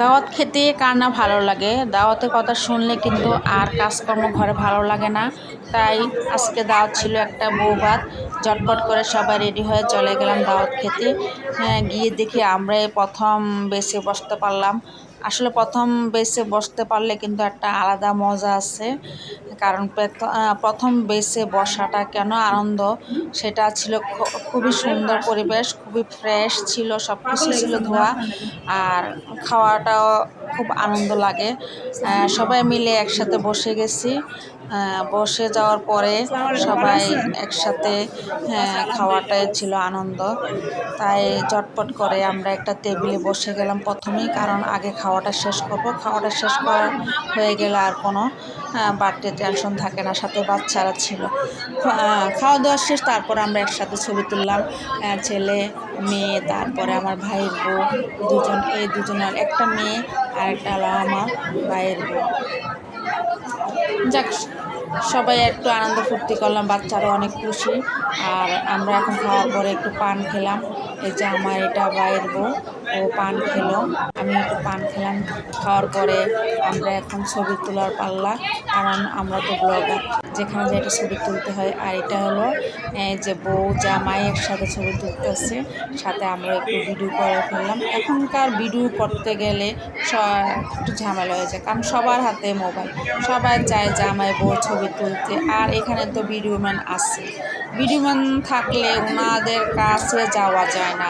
দাওয়াত খেতে কার না ভালো লাগে, দাওয়াতের কথা শুনলে কিন্তু আর কাজকর্ম ঘরে ভালো লাগে না। তাই আজকে দাওয়াত ছিল একটা বউভাত, ঝটপট করে সবাই রেডি হয়ে চলে গেলাম দাওয়াত খেতে। গিয়ে দেখি আমরাই প্রথম বেসে বসতে পারলাম। আসলে প্রথম বেসে বসতে পারলে কিন্তু একটা আলাদা মজা আছে, কারণ প্রথম বেসে বসাটা কেন আনন্দ, সেটা ছিল খুবই সুন্দর পরিবেশ, খুবই ফ্রেশ ছিল, সব কিছু ছিল ধোয়া, আর খাওয়াটাও খুব আনন্দ লাগে। সবাই মিলে একসাথে বসে গেছি। বসে যাওয়ার পরে সবাই একসাথে খাওয়াটাই ছিল আনন্দ। তাই চটপট করে আমরা একটা টেবিলে বসে গেলাম প্রথমেই, কারণ আগে খাওয়াটা শেষ করব। খাওয়াটা শেষ করা হয়ে গেলে আর কোনো বাড়তি টেনশন থাকে না, সাথে বাচ্চারা ছিল। খাওয়া দাওয়া শেষ, তারপর আমরা একসাথে ছবি তুললাম, ছেলে মেয়ে, তারপরে আমার ভাইয়ের বউ, দুজন, এই দুজনের একটা মেয়ে আর একটা হলো আমার ভাইয়ের বউ। যাক, সবাই একটু আনন্দ ফুর্তি করলাম, বাচ্চারা অনেক খুশি। আর আমরা এখন খাওয়ার পরে একটু পান খেলাম। এই যে আমার এটা ভাইয়ের বউ, ও পান খেলো, আমি একটু পান খেলাম। খাওয়ার পরে আমরা এখন ছবি তোলার পাল্লা, কারণ আমরা তো ব্লগার, যেখানে যে একটা ছবি তুলতে হয়। আর এটা হলো যে বউ জামাই একসাথে ছবি তুলতেছে, সাথে আমরা একটু ভিডিও করে ফেললাম। এখনকার ভিডিও করতে গেলে একটু ঝামেলা হয়ে যায়, কারণ সবার হাতে মোবাইল, সবাই চায় জামাই বউ ছবি তুলতে। আর এখানে তো ভিডিও ম্যান আছে, ভিডিও ম্যান থাকলে ওনাদের কাছে যাওয়া যায় না,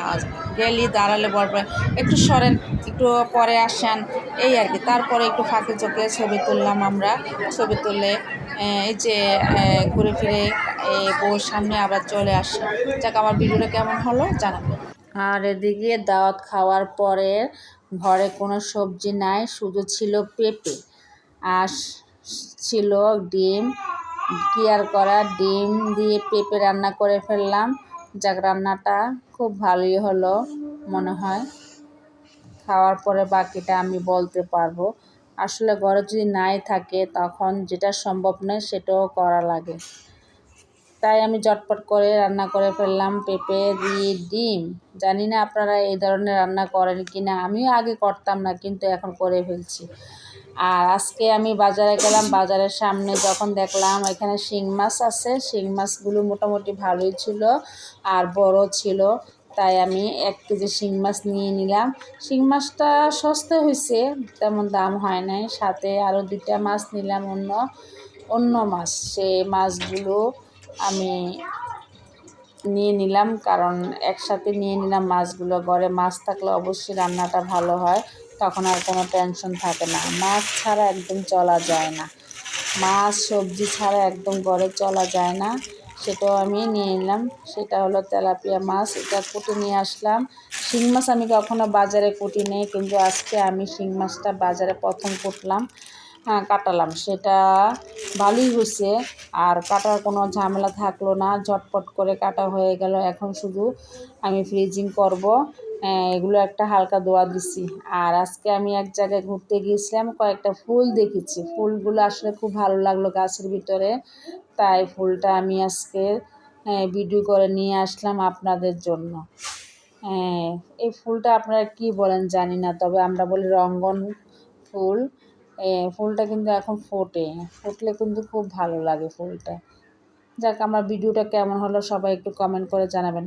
গেলি দাঁড়ালে বলবে একটু সরেন, একটু পরে আসেন, এই আর কি। তারপরে একটু ফাঁকে চোখে ছবি তুললাম আমরা। ছবি তুলে এই যে ঘুরে ফিরে বউর সামনে আবার চলে আসে। যাক, আমার ভিডিওটা কেমন হলো জানাবেন। আর এদিকে দাওয়াত খাওয়ার পরে ঘরে কোনো সবজি নাই, শুধু ছিল পেঁপে আর ছিল ডিম, কি আর করা, ডিম দিয়ে পেঁপে রান্না করে ফেললাম। যাক, রান্নাটা খুব ভালোই হলো মনে হয়। খাওয়ার পরে বাকিটা আমি বলতে পারবো। আসলে ঘরে যদি নাই থাকে তখন যেটা সম্ভব নয় সেটাও করা লাগে। তাই আমি চটপট করে রান্না করে ফেললাম পেঁপে দিয়ে ডিম। জানি না আপনারা এই ধরনের রান্না করেন কি না, আমিও আগে করতাম না, কিন্তু এখন করে ফেলছি। আর আজকে আমি বাজারে গেলাম, বাজারের সামনে যখন দেখলাম এখানে শিং মাছ আছে, শিং মাছগুলো মোটামুটি ভালোই ছিল আর বড় ছিল। তাই আমি 1 কেজি শিং মাছ নিয়ে নিলাম। শিং মাছটা সস্তা হয়েছে, তেমন দাম হয় নাই। সাথে আরও 2টা মাছ নিলাম, অন্য মাছ। সেই মাছগুলো আমি নিয়ে নিলাম, কারণ একসাথে নিয়ে নিলাম মাছগুলো। ঘরে মাছ থাকলে অবশ্যই রান্নাটা ভালো হয়, তখন আর কোনো টেনশন থাকে না। মাছ ছাড়া একদম চলা যায় না, মাছ সবজি ছাড়া একদম ঘরে চলা যায় না। সেটাও আমি নিয়ে নিলাম, সেটা হলো তেলাপিয়া মাছ, এটা কুটে নিয়ে আসলাম। শিং মাছ আমি কখনো বাজারে কুটি নেই, কিন্তু আজকে আমি শিং মাছটা বাজারে প্রথম কুটলাম, কাটালাম। সেটা ভালোই হয়েছে, আর কাটার কোনো ঝামেলা থাকলো না, ঝটপট করে কাটা হয়ে গেল। এখন শুধু আমি ফ্রিজিং করব। এগুলো একটা হালকা ধোয়া দিছি। আর আজকে আমি এক জায়গায় ঘুরতে গিয়েছিলাম, কয়েকটা ফুল দেখেছি, ফুলগুলো আসলে খুব ভালো লাগলো গাছের ভিতরে। তাই ফুলটা আমি আজকে ভিডিও করে নিয়ে আসলাম আপনাদের জন্য। এই ফুলটা আপনারা কি বলেন জানি না, তবে আমরা বলি রঙ্গন ফুল। ফুলটা কিন্তু এখন ফুটলে কিন্তু খুব ভালো লাগে ফুলটা। যাক, আমার ভিডিওটা কেমন হলো সবাই একটু কমেন্ট করে জানাবেন।